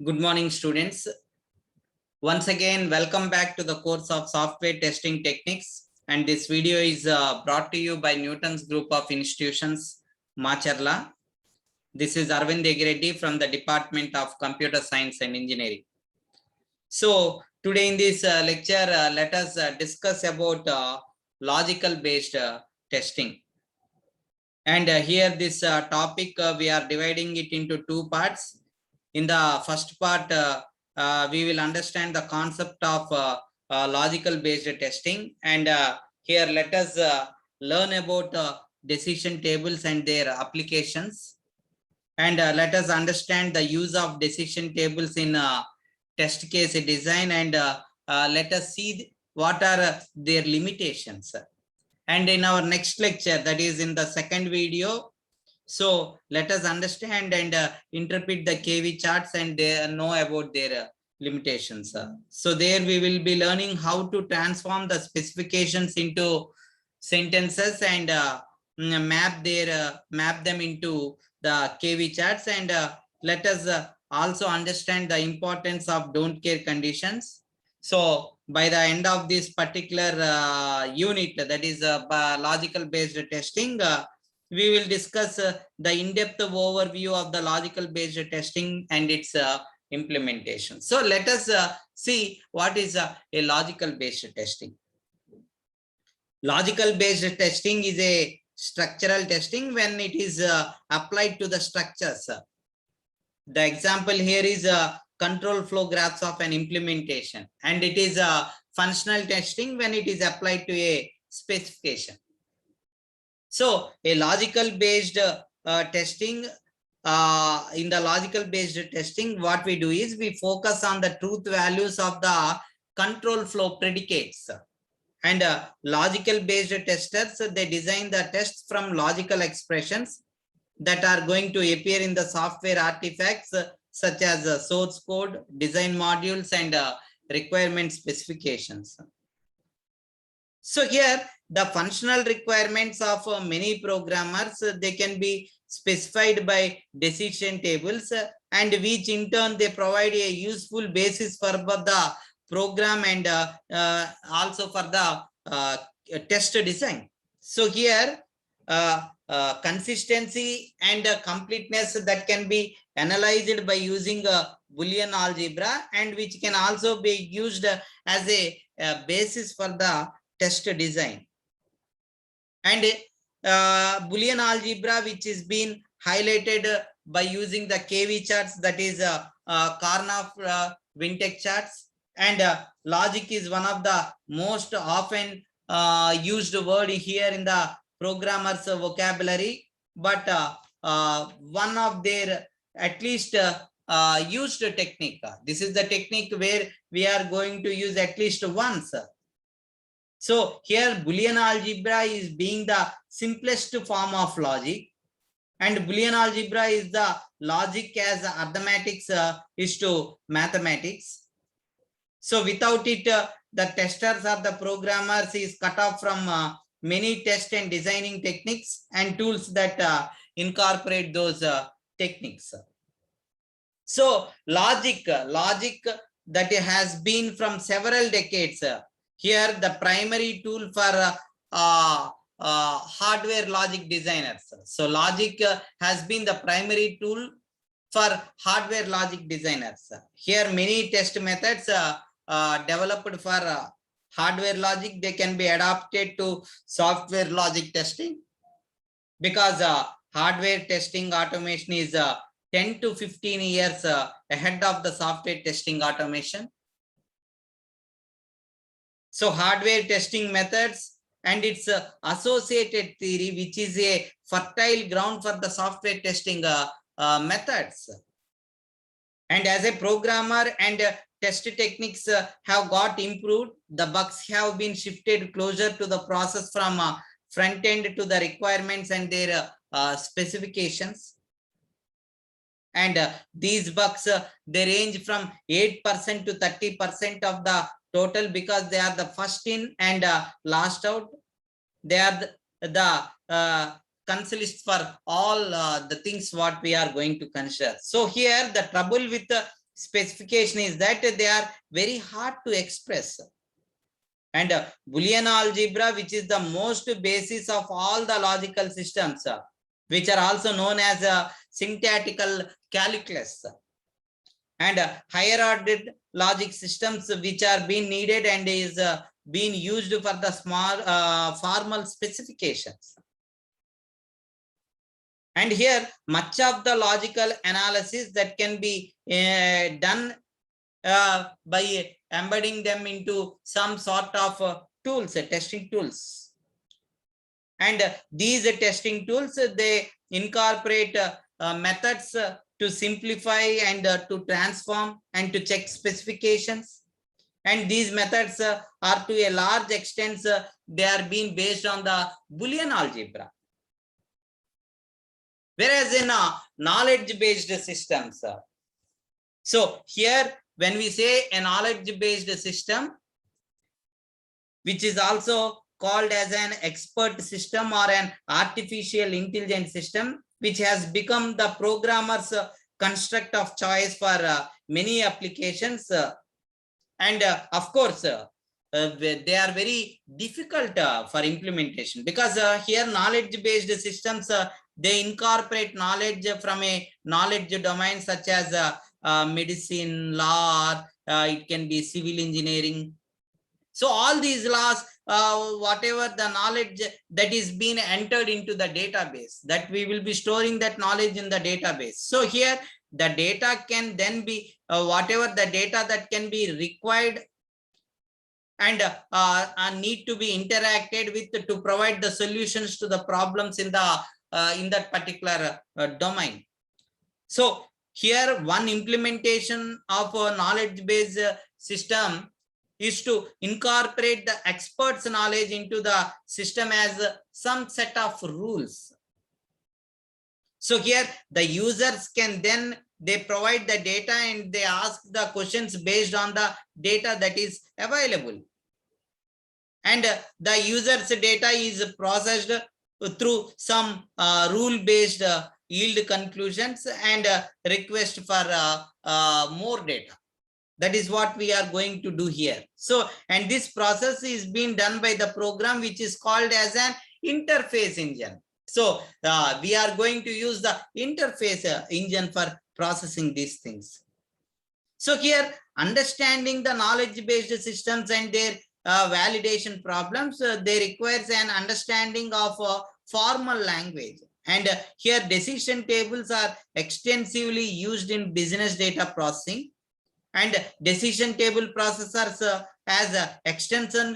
Good morning, students. Once again, welcome back to the course of Software Testing Techniques. And this video is brought to you by Newton's Group of Institutions, Macharla. This is Arvind Egireddy from the Department of Computer Science and Engineering. So today in this lecture, let us discuss about logical based testing. And here this topic, we are dividing it into two parts. In the first part, we will understand the concept of logical based testing, and here let us learn about decision tables and their applications, and let us understand the use of decision tables in test case design, and let us see what are their limitations. And in our next lecture, that is in the second video, so let us understand and interpret the KV charts and know about their limitations. So there we will be learning how to transform the specifications into sentences and map them into the KV charts, and let us also understand the importance of don't care conditions. So by the end of this particular unit, that is logical based testing, we will discuss the in-depth overview of the logical based testing and its implementation. So let us see what is a logical based testing. Logical based testing is a structural testing when it is applied to the structures. The example here is control flow graphs of an implementation, and it is functional testing when it is applied to a specification. So a logical based testing, in the logical based testing, what we do is we focus on the truth values of the control flow predicates. And logical based testers, they design the tests from logical expressions that are going to appear in the software artifacts such as source code, design modules, and requirement specifications. So here the functional requirements of many programmers, they can be specified by decision tables, and which in turn they provide a useful basis for the program and also for the test design. So here consistency and completeness that can be analyzed by using Boolean algebra, and which can also be used as a basis for the test design. And Boolean algebra, which is being highlighted by using the KV charts, that is Karnaugh-Vintek charts. And logic is one of the most often used word here in the programmers vocabulary, but one of their at least used technique. This is the technique where we are going to use at least once. So here Boolean algebra is being the simplest form of logic, and Boolean algebra is the logic as arithmetics is to mathematics. So without it, the testers or the programmers is cut off from many test and designing techniques and tools that incorporate those techniques. So logic that has been from several decades. Here the primary tool for hardware logic designers. So logic has been the primary tool for hardware logic designers. Here many test methods developed for hardware logic, they can be adapted to software logic testing, because hardware testing automation is 10 to 15 years ahead of the software testing automation. So hardware testing methods and its associated theory, which is a fertile ground for the software testing methods. And as a programmer and test techniques have got improved, the bugs have been shifted closer to the process from front end to the requirements and their specifications. And these bugs, they range from 8% to 30% of the total, because they are the first in and last out. They are the consist for all the things what we are going to consider. So here the trouble with specification is that they are very hard to express. And Boolean algebra, which is the most basis of all the logical systems, which are also known as syntactical calculus, and higher ordered logic systems which are being needed and is being used for the small formal specifications. And here much of the logical analysis that can be done by embedding them into some sort of tools, testing tools. And these testing tools, they incorporate methods to simplify and to transform and to check specifications. And these methods are to a large extent, they are being based on the Boolean algebra. Whereas in knowledge-based systems, so here when we say a knowledge-based system, which is also called as an expert system or an artificial intelligence system, which has become the programmer's construct of choice for many applications. And of course, they are very difficult for implementation, because here knowledge-based systems, they incorporate knowledge from a knowledge domain such as medicine, law, it can be civil engineering. So all these laws, whatever the knowledge that is being entered into the database, that we will be storing that knowledge in the database. So here the data can then be whatever the data that can be required and need to be interacted with to provide the solutions to the problems in that particular domain. So here one implementation of a knowledge-based system is to incorporate the expert's knowledge into the system as some set of rules. So here the users can then, they provide the data and they ask the questions based on the data that is available. And the user's data is processed through some rule-based yield conclusions and request for more data. That is what we are going to do here. So, and this process is being done by the program which is called as an interface engine. So we are going to use the interface engine for processing these things. So here, understanding the knowledge-based systems and their validation problems, they requires an understanding of formal language. And here decision tables are extensively used in business data processing. And decision table processors as extensions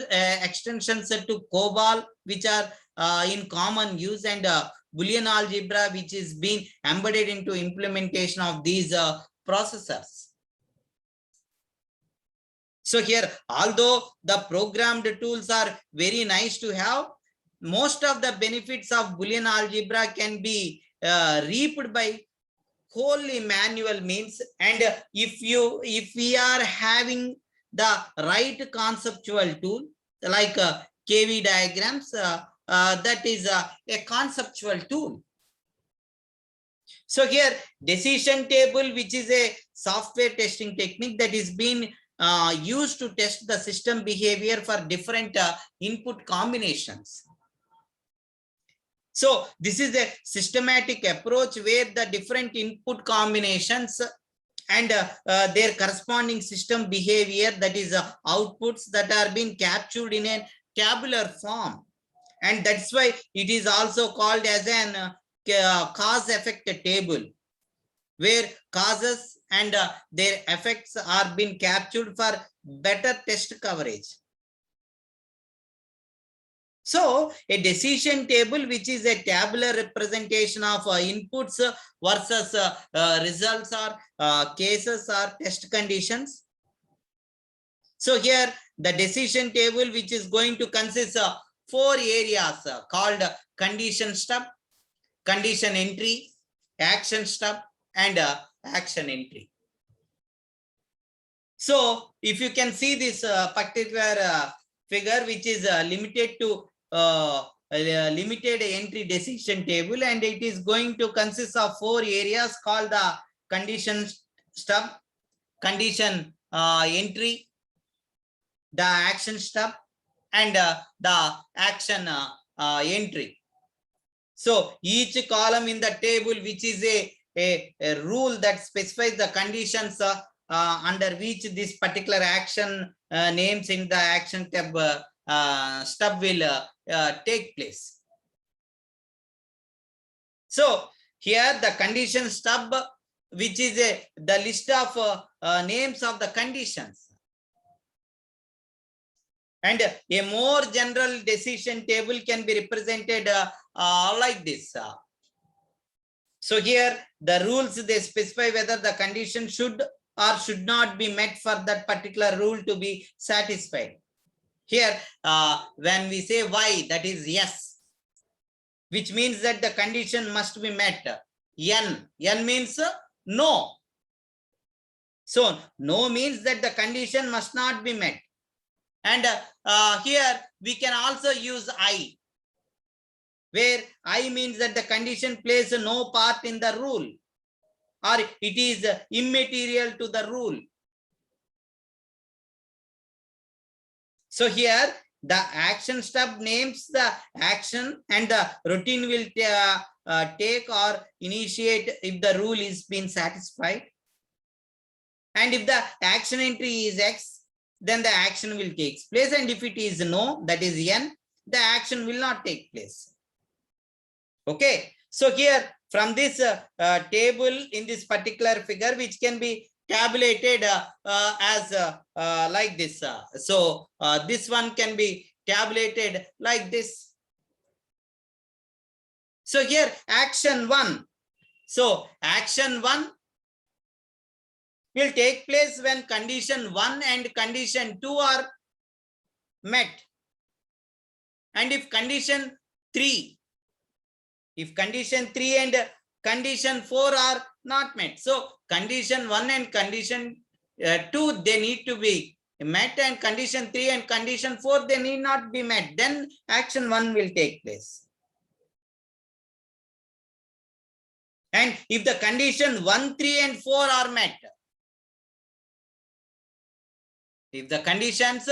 to COBOL, which are in common use, and Boolean algebra, which is being embedded into implementation of these processors. So here, although the programmed tools are very nice to have, most of the benefits of Boolean algebra can be reaped by wholly manual means. And if we are having the right conceptual tool like KV diagrams, that is a conceptual tool. So here decision table, which is a software testing technique that is being used to test the system behavior for different input combinations. So this is a systematic approach where the different input combinations and their corresponding system behavior, that is outputs, that are being captured in a tabular form. And that's why it is also called as an cause effect table, where causes and their effects are being captured for better test coverage. So a decision table, which is a tabular representation of inputs versus results or cases or test conditions. So here the decision table, which is going to consist of 4 areas called condition stub, condition entry, action stub, and action entry. So if you can see this particular figure, which is limited to limited entry decision table, and it is going to consist of 4 areas called the condition stub, condition entry, the action stub, and the action entry. So each column in the table, which is a rule that specifies the conditions under which this particular action names in the action tab stub will take place. So here the condition stub, which is the list of names of the conditions. And a more general decision table can be represented like this. So here the rules, they specify whether the condition should or should not be met for that particular rule to be satisfied. Here when we say Y, that is yes, which means that the condition must be met. N means no. So no means that the condition must not be met. And here we can also use I, where I means that the condition plays no part in the rule, or it is immaterial to the rule. So here the action stub names the action, and the routine will take or initiate if the rule is being satisfied. And if the action entry is X, then the action will take place, and if it is no, that is N, the action will not take place. Okay, so here from this table in this particular figure, which can be tabulated as like this. So this one can be tabulated like this. So here action 1. So action 1 will take place when condition 1 and condition 2 are met. And if condition 3 and condition 4 are not met, so condition 1 and condition 2, they need to be met, and condition 3 and condition 4, they need not be met, then action 1 will take place. And if the condition 1, 3 and 4 are met, if the conditions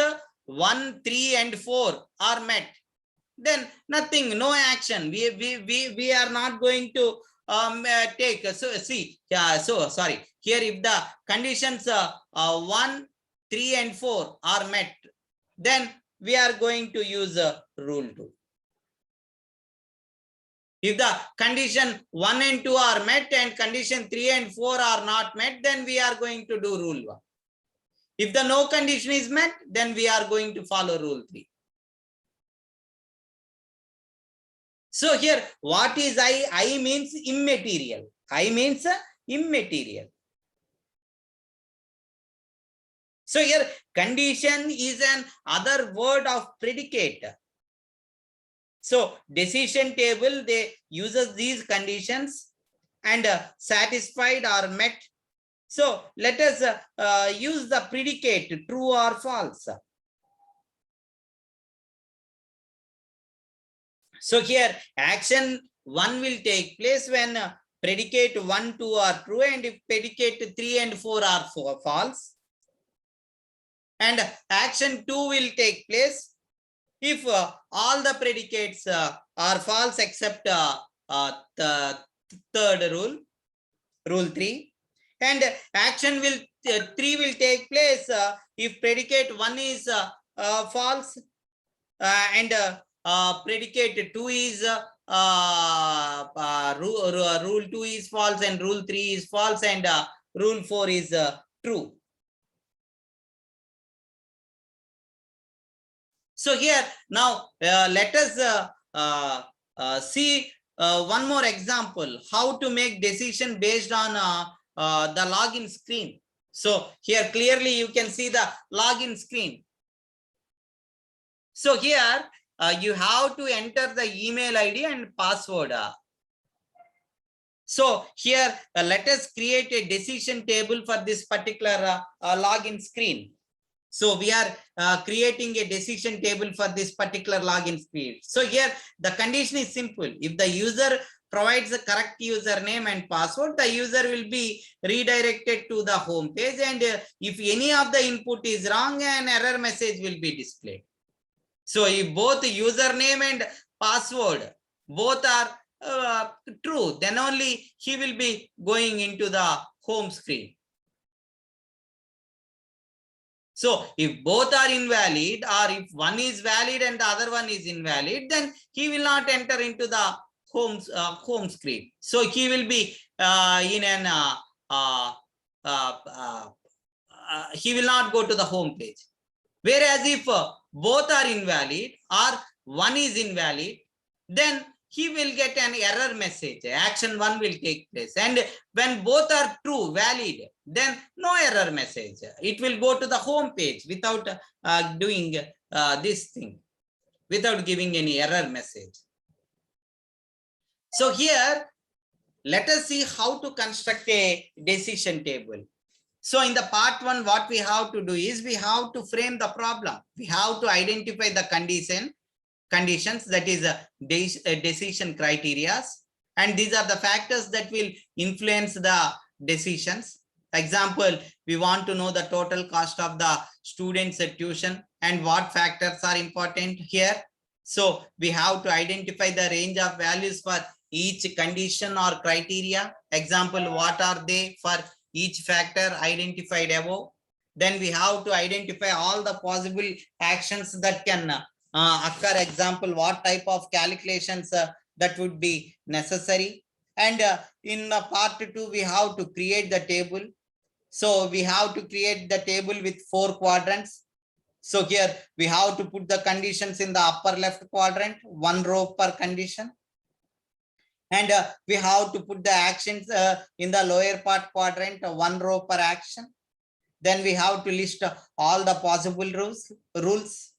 1, 3 and 4 are met, then nothing, no action. We are not going to take. So see, so sorry. Here, if the conditions 1, 3 and 4 are met, then we are going to use rule 2. If the condition 1 and 2 are met and condition 3 and 4 are not met, then we are going to do rule 1. If the no condition is met, then we are going to follow rule 3. So here, what is I? I means immaterial. I means immaterial. So here, condition is an other word of predicate. So decision table, they uses these conditions and satisfied or met. So let us use the predicate true or false. So here action 1 will take place when predicate 1, 2 are true, and if predicate 3 and 4 are false. And action 2 will take place if all the predicates are false except the third rule, rule 3. And action 3 will take place if predicate 1 is false and predicate 2 is rule 2 is false, and rule 3 is false, and rule 4 is true. So here now let us see one more example, how to make decision based on the login screen. So here clearly you can see the login screen. So here you have to enter the email ID and password. So here let us create a decision table for this particular login screen. So we are creating a decision table for this particular login screen. So here the condition is simple. If the user provides the correct username and password, the user will be redirected to the home page. And if any of the input is wrong, an error message will be displayed. So if both username and password both are true, then only he will be going into the home screen. So if both are invalid, or if one is valid and the other one is invalid, then he will not enter into the home screen. So he will be in an he will not go to the home page. Whereas if both are invalid or one is invalid, then he will get an error message. Action 1 will take place. And when both are true, valid, then no error message. It will go to the home page without doing this thing, without giving any error message. So here, let us see how to construct a decision table. So in the part 1, what we have to do is we have to frame the problem. We have to identify the conditions, that is decision criteria, and these are the factors that will influence the decisions. Example, we want to know the total cost of the student's tuition and what factors are important here. So we have to identify the range of values for each condition or criteria. Example, what are they for each factor identified above. Then we have to identify all the possible actions that can occur. Example, what type of calculations that would be necessary. And in part 2, we have to create the table. So we have to create the table with 4 quadrants. So here we have to put the conditions in the upper left quadrant, 1 row per condition. And we have to put the actions in the lower part quadrant, 1 row per action. Then we have to list all the possible rules,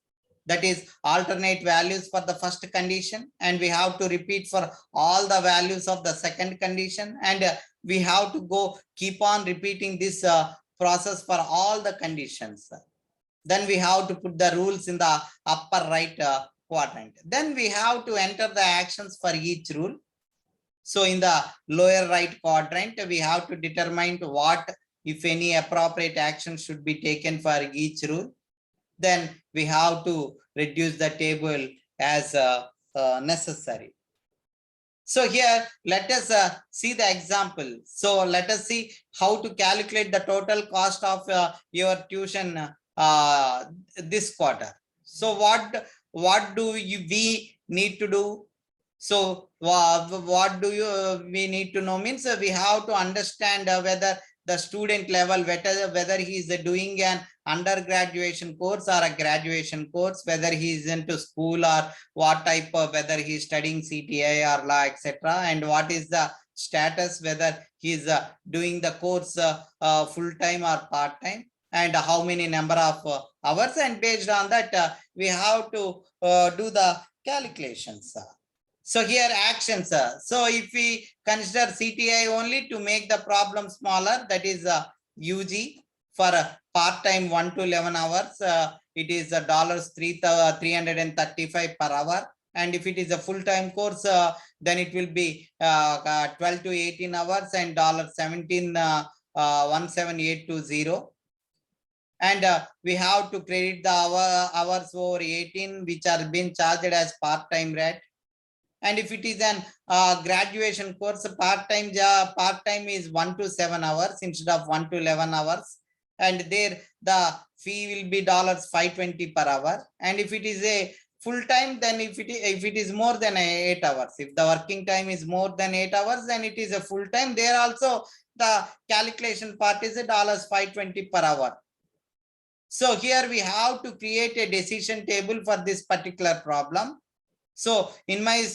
that is alternate values for the first condition, and we have to repeat for all the values of the second condition, and we have to keep on repeating this process for all the conditions. Then we have to put the rules in the upper right quadrant. Then we have to enter the actions for each rule. So in the lower right quadrant, we have to determine what, if any, appropriate action should be taken for each rule. Then we have to reduce the table as necessary. So here, let us see the example. So let us see how to calculate the total cost of your tuition this quarter. So what do we need to do? So what do we need to know means we have to understand whether the student level, whether he is doing an undergraduation course or a graduation course, whether he is into school or what type of, whether he is studying CTI or law, etc., and what is the status, whether he is doing the course full-time or part-time, and how many number of hours, and based on that we have to do the calculations. So here actions. So if we consider CTI only to make the problem smaller, that is UG for part-time 1 to 11 hours, it is $335 per hour. And if it is a full-time course, then it will be 12 to 18 hours and $17,17820. And we have to credit the hours over 18 which are being charged as part-time rate. And if it is an graduation course, part-time is 1 to 7 hours instead of 1 to 11 hours. And there the fee will be $520 per hour. And if it is a full-time, then if it is more than 8 hours, if the working time is more than 8 hours, then it is a full-time. There also the calculation part is $520 per hour. So here we have to create a decision table for this particular problem. So in my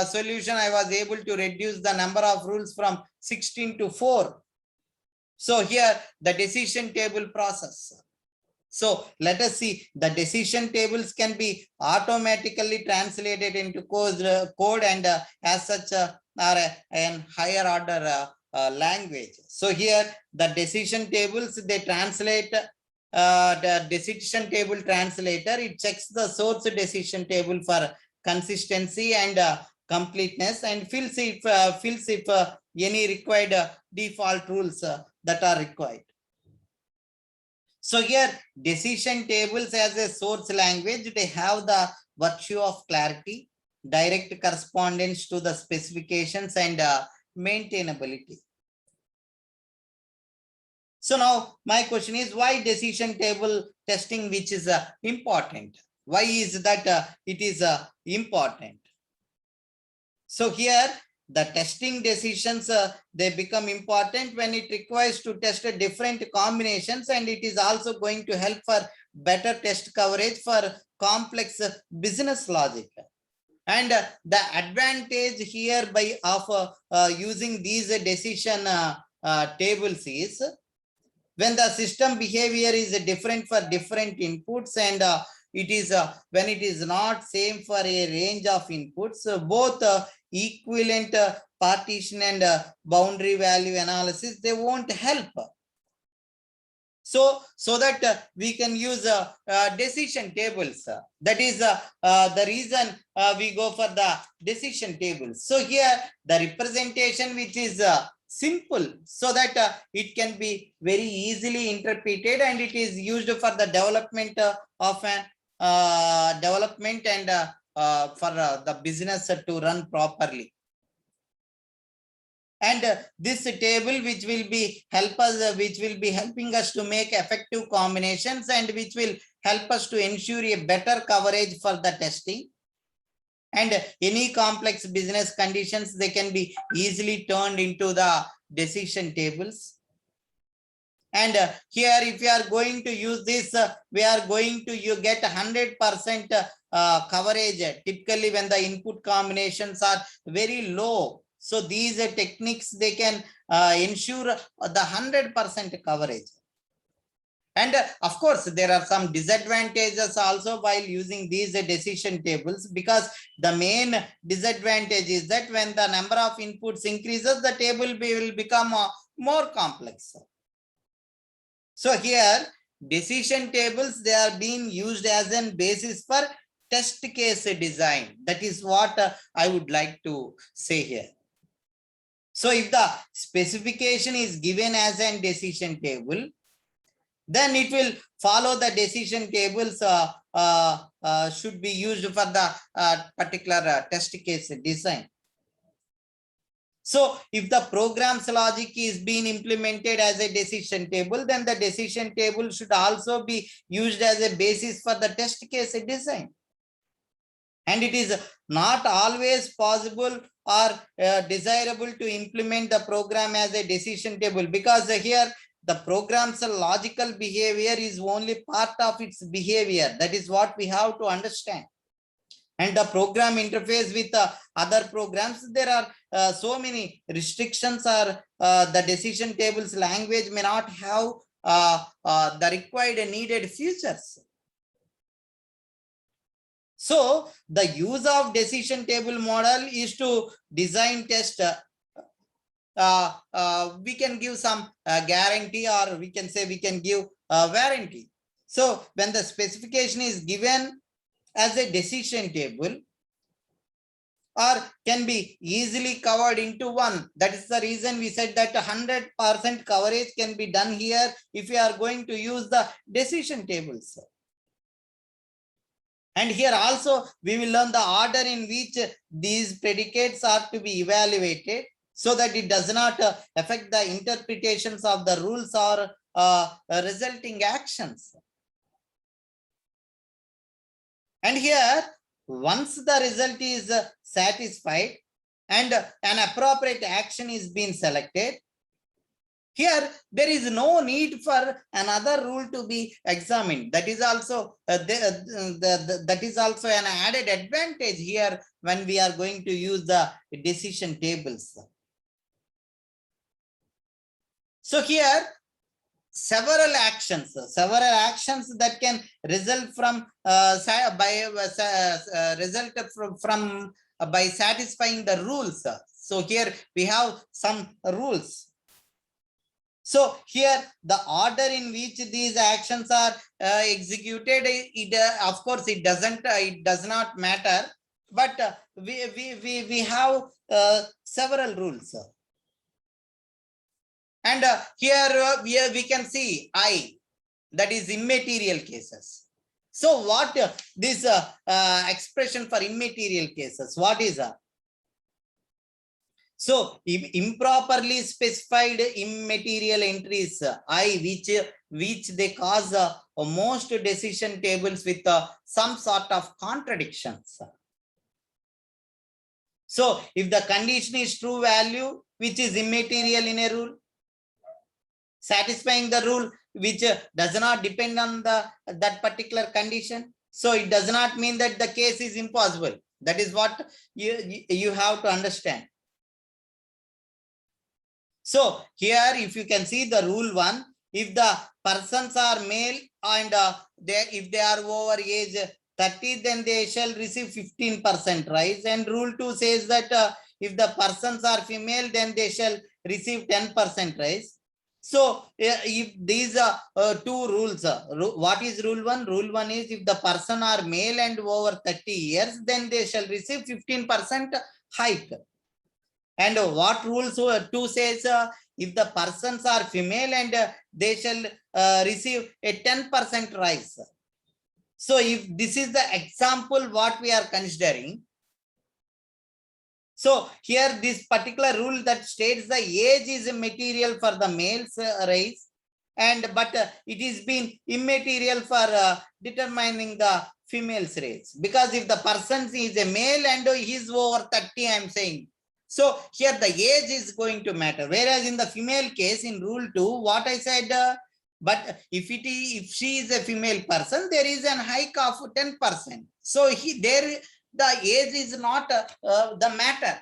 solution, I was able to reduce the number of rules from 16 to 4. So here the decision table process. So let us see, the decision tables can be automatically translated into code and as such are an higher order language. So here the decision tables, they translate the decision table translator. It checks the source decision table for consistency and completeness and fills if any required default rules that are required. So here decision tables as a source language, they have the virtue of clarity, direct correspondence to the specifications and maintainability. So now my question is, why decision table testing, which is important? Why is that it is important? So here the testing decisions, they become important when it requires to test different combinations, and it is also going to help for better test coverage for complex business logic. And the advantage here by using these decision tables is, when the system behavior is different for different inputs, and it is when it is not same for a range of inputs, both equivalent partition and boundary value analysis, they won't help. So that we can use decision tables. That is the reason we go for the decision tables. So here the representation, which is simple, so that it can be very easily interpreted, and it is used for the development of an development and for the business to run properly. And this table, which will be helping us to make effective combinations, and which will help us to ensure a better coverage for the testing. And any complex business conditions, they can be easily turned into the decision tables. And here, if you are going to use this, we are going to get 100% coverage typically when the input combinations are very low. So these techniques, they can ensure the 100% coverage. And of course, there are some disadvantages also while using these decision tables, because the main disadvantage is that when the number of inputs increases, the table will become more complex. So here, decision tables, they are being used as a basis for test case design. That is what I would like to say here. So if the specification is given as a decision table, then it will follow the decision tables should be used for the particular test case design. So if the program's logic is being implemented as a decision table, then the decision table should also be used as a basis for the test case design. And it is not always possible or desirable to implement the program as a decision table, because here the program's logical behavior is only part of its behavior. That is what we have to understand. And the program interface with other programs, there are so many restrictions, or the decision tables language may not have the required and needed features. So the use of decision table model is to design test. We can give some guarantee, or we can say we can give warranty. So when the specification is given as a decision table, or can be easily covered into one, that is the reason we said that 100% coverage can be done here if you are going to use the decision tables. And here also we will learn the order in which these predicates are to be evaluated, so that it does not affect the interpretations of the rules or resulting actions. And here, once the result is satisfied and an appropriate action is being selected, here there is no need for another rule to be examined. That is also that is also an added advantage here when we are going to use the decision tables. So here several actions that can result from by satisfying the rules. So here we have some rules. So here the order in which these actions are executed, of course it does not matter, but we have several rules. And here we can see I, that is immaterial cases. So what this expression for immaterial cases, what is so improperly specified immaterial entries I, which they cause most decision tables with some sort of contradictions. So if the condition is true value, which is immaterial in a rule, satisfying the rule which does not depend on that particular condition, so it does not mean that the case is impossible. That is what you have to understand. So here, if you can see the rule 1, if the persons are male and if they are over age 30, then they shall receive 15% rise. And rule 2 says that if the persons are female, then they shall receive 10% rise. So if these are two rules, what is rule 1? Rule 1 is if the person are male and over 30 years, then they shall receive 15% hike. And what rules 2 says, if the persons are female and they shall receive a 10% rise. So if this is the example what we are considering, so here this particular rule that states the age is material for the male's raise, and but it is been immaterial for determining the female's raise, because if the person is a male and he is over 30, I am saying, so here the age is going to matter. Whereas in the female case, in rule 2, what I said, but if she is a female person, there is an hike of 10%. So the age is not the matter.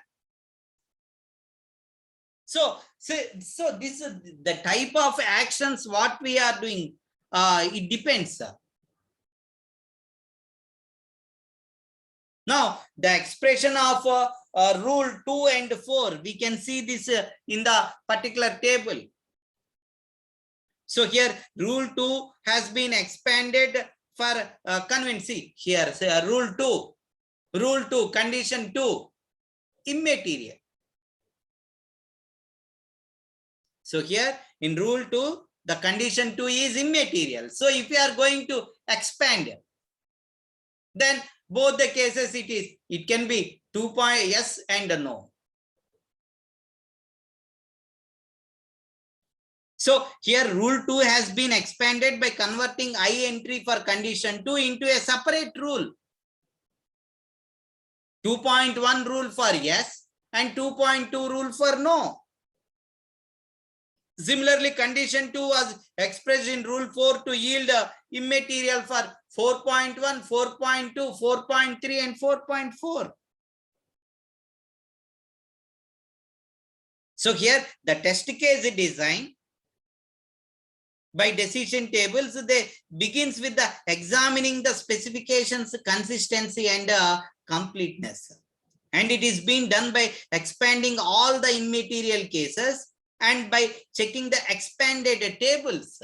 So this is the type of actions what we are doing. It depends. Now, the expression of rule 2 and 4, we can see this in the particular table. So here rule 2 has been expanded for convenience. Here say rule 2, condition 2, immaterial. So here in rule 2, the condition 2 is immaterial. So if you are going to expand, then both the cases it can be 2 point yes and no. So here rule 2 has been expanded by converting I entry for condition 2 into a separate rule. 2.1 rule for yes and 2.2 rule for no. Similarly, condition 2 was expressed in rule 4 to yield immaterial for 4.1, 4.2, 4.3 and 4.4. So here the test case design by decision tables, they begins with the examining the specifications, consistency and completeness. And it is being done by expanding all the immaterial cases and by checking the expanded tables.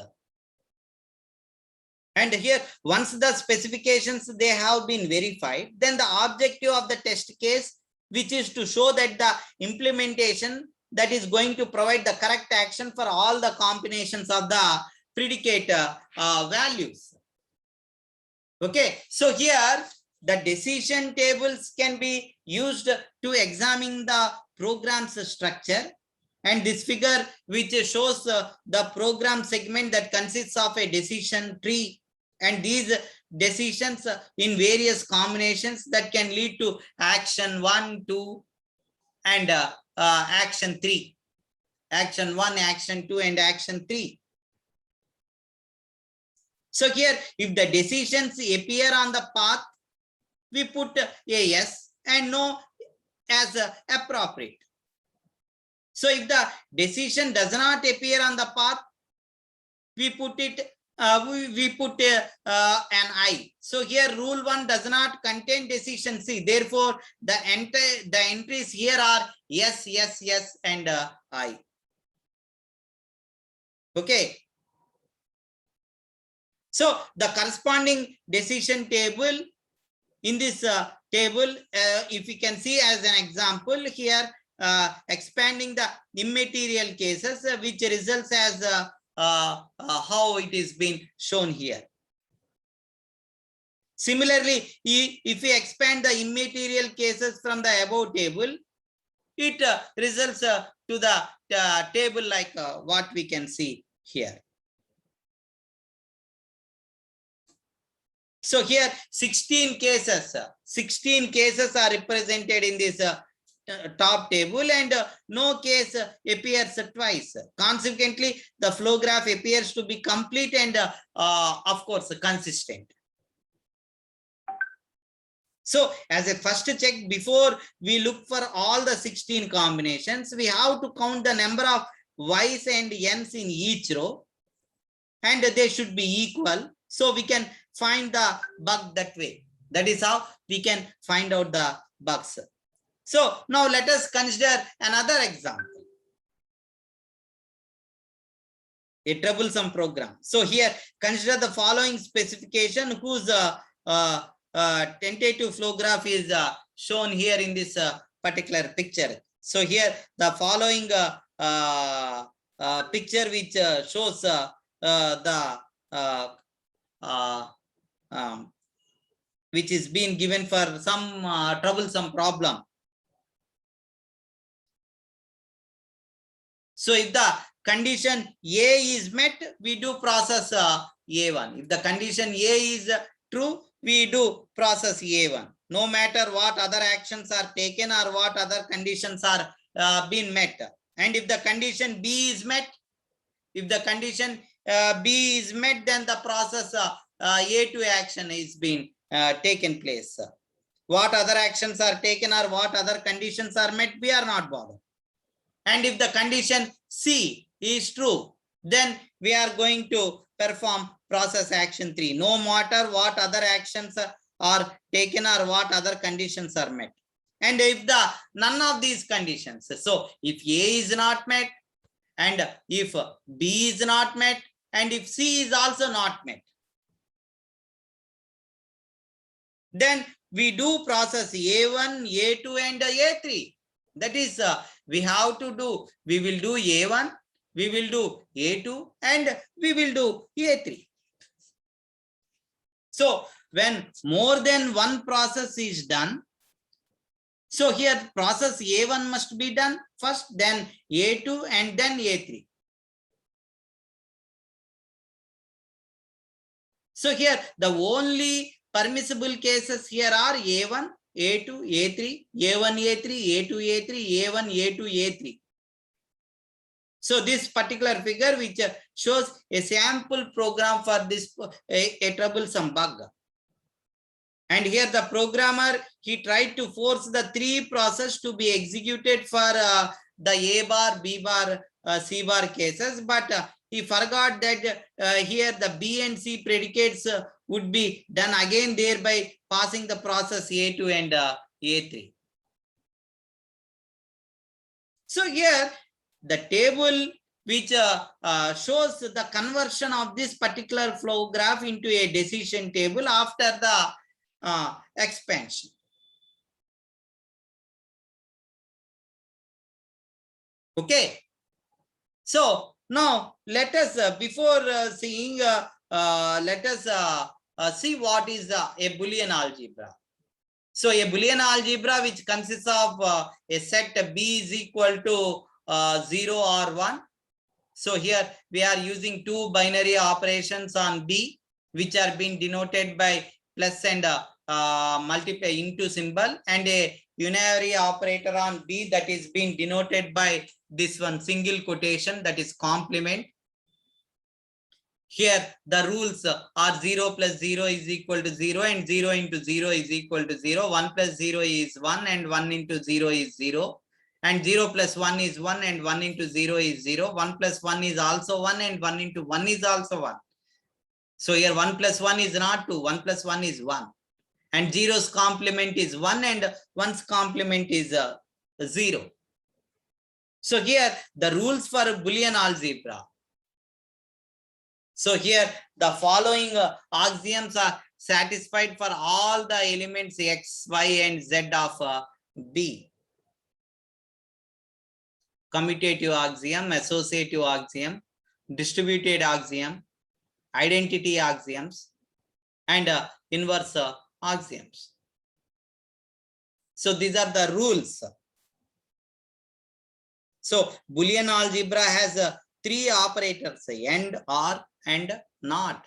And here, once the specifications they have been verified, then the objective of the test case, which is to show that the implementation that is going to provide the correct action for all the combinations of the predicate values. Okay, so here the decision tables can be used to examine the program's structure. And this figure which shows the program segment that consists of a decision tree, and these decisions in various combinations that can lead to action 1, 2 and action 3. Action 1, action 2 and action 3. So here if the decisions appear on the path, we put a yes and no as appropriate. So if the decision does not appear on the path, we put it we put an I. So here rule 1 does not contain decision C. Therefore, the entries here are yes, yes, yes and I. Okay. So the corresponding decision table in this table, if we can see as an example here, expanding the immaterial cases, which results as how it is being shown here. Similarly, if we expand the immaterial cases from the above table, it results to the table like what we can see here. So here 16 cases are represented in this top table, and no case appears twice. Consequently, the flow graph appears to be complete and of course consistent. So as a first check, before we look for all the 16 combinations, we have to count the number of Y's and N's in each row, and they should be equal. So we can find the bug that way. That is how we can find out the bugs. So now let us consider another example. A troublesome program. So here consider the following specification whose tentative flow graph is shown here in this particular picture. So here the following picture which shows which is being given for some troublesome problem. So if the condition A is met, we do process A1. If the condition A is true, we do process A1. No matter what other actions are taken or what other conditions are being met. And if the condition B is met, then the process A2 action is being taken place. What other actions are taken or what other conditions are met, we are not bothered. And if the condition C is true, then we are going to perform process action 3, no matter what other actions are taken or what other conditions are met. And if none of these conditions, so if A is not met, and if B is not met, and if C is also not met, then we do process A1, A2 and A3. That is, we have to do, we will do A1, we will do A2 and we will do A3. So when more than one process is done, so here process A1 must be done first, then A2 and then A3. So here the only permissible cases here are A1, A2, A3, A1, A3, A2, A3, A1, A2, A3. So this particular figure which shows a sample program for this a troublesome bug. And here the programmer, he tried to force the 3 process to be executed for the A bar, B bar, C bar cases, but he forgot that here the B and C predicates would be done again, thereby passing the process A2 and A3. So here the table which shows the conversion of this particular flow graph into a decision table after the expansion. Okay. So now let us before seeing let us see what is a Boolean algebra. So a Boolean algebra which consists of a set B is equal to 0 or 1. So here we are using 2 binary operations on B, which are being denoted by plus and multiply into symbol, and a unary operator on B that is being denoted by this one single quotation, that is complement. Here the rules are 0 plus 0 is equal to 0 and 0 into 0 is equal to 0. 1 plus 0 is 1 and 1 into 0 is 0. And 0 plus 1 is 1 and 1 into 0 is 0. 1 plus 1 is also 1 and 1 into 1 is also 1. So here 1 plus 1 is not 2. 1 plus 1 is 1. And 0's complement is 1 and 1's complement is 0. So here the rules for Boolean algebra. So here the following axioms satisfied for all the elements X, Y, and Z of B. Commutative axiom, associative axiom, distributed axiom, identity axioms, and inverse axioms. So these are the rules. So Boolean algebra has three operators: AND, OR, and NOT.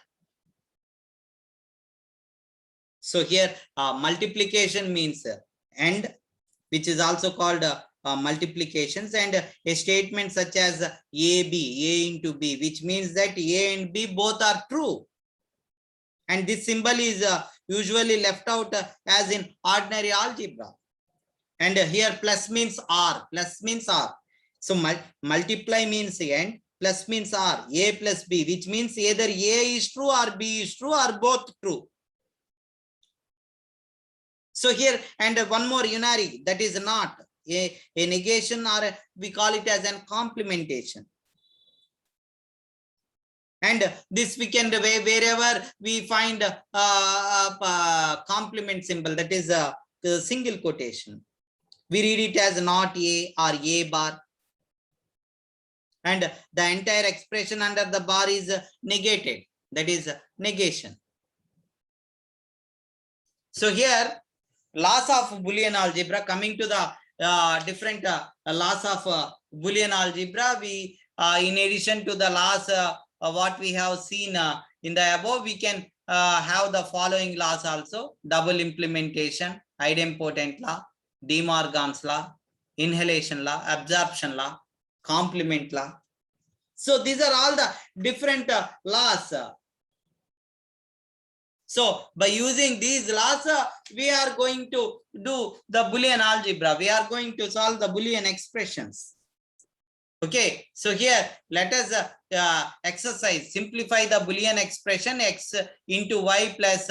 So here multiplication means AND, which is also called multiplications, and a statement such as A into B, which means that A and B both are true. And this symbol is usually left out as in ordinary algebra. And here plus means R, plus means R. So multiply means AND, plus means R, A plus B, which means either A is true or B is true or both true. So here, and one more unary, that is not a negation, or we call it as an complementation. And this we can, wherever we find complement symbol, that is the single quotation, we read it as not A or A bar. And the entire expression under the bar is negated, that is negation. So here, laws of Boolean algebra, coming to the different laws of Boolean algebra, we in addition to the laws what we have seen in the above, we can have the following laws also: double implementation, idempotent law, De Morgan's law, inhalation law, absorption law, complement law. So these are all the different laws. So by using these laws, we are going to do the Boolean algebra. We are going to solve the Boolean expressions. Okay, so here let us exercise, simplify the Boolean expression X into Y plus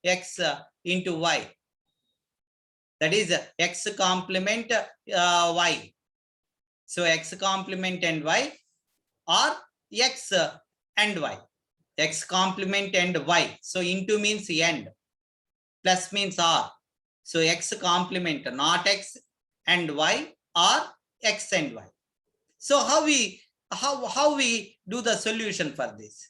X into Y. That is X complement Y. So X complement and Y, or X and Y. X complement and Y. So into means end, plus means R. So X complement, not X and Y, or X and Y. So how we do the solution for this?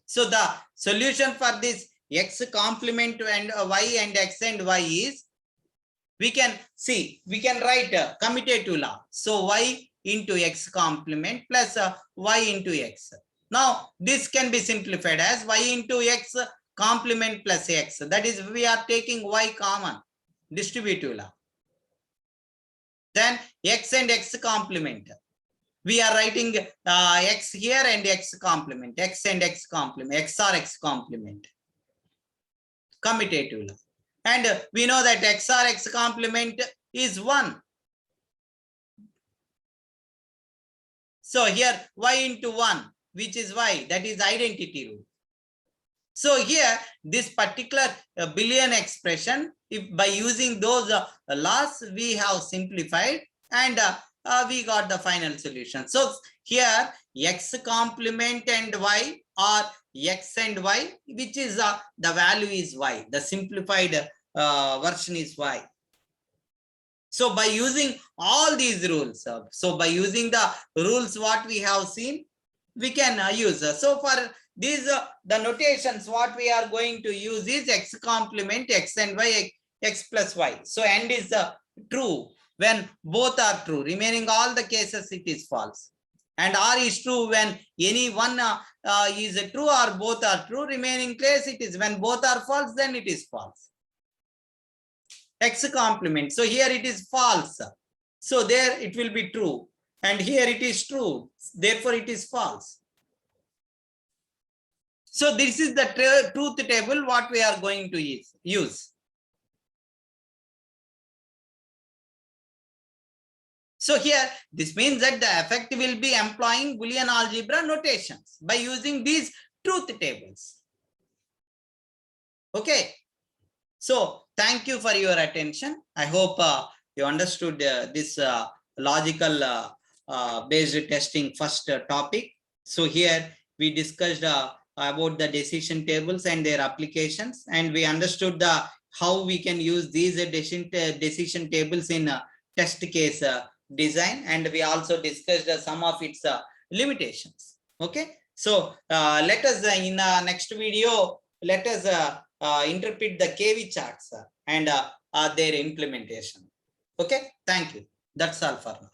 So the solution for this X complement and Y and X and Y is, we can see, we can write a commutative law. So Y into X complement plus Y into X. Now this can be simplified as Y into X complement plus X. That is, we are taking Y common, distributive law. Then X and X complement. We are writing X here and X complement, X and X complement, X or X complement, commutative law. And we know that X or X complement is 1. So here Y into 1, which is Y, that is identity rule. So here this particular Boolean expression, if by using those laws, we have simplified, and we got the final solution. So here X complement and Y, or X and Y, which is the value is Y. The simplified version is Y. So by using all these rules, so by using the rules what we have seen, we can use. So for these the notations, what we are going to use is X complement X and Y, X plus Y. So and is true when both are true. Remaining all the cases it is false. And R is true when any one is true or both are true. Remaining case it is when both are false, then it is false. X complement. So here it is false. So there it will be true. And here it is true. Therefore it is false. So this is the truth table what we are going to use. So here this means that the effect will be employing Boolean algebra notations by using these truth tables. Okay. So thank you for your attention. I hope you understood this logical based testing first topic. So here we discussed about the decision tables and their applications, and we understood the how we can use these decision tables in test case design, and we also discussed some of its limitations. Okay, so let us in next video, let us interpret the KV charts and their implementation. Okay, thank you. That's all for now.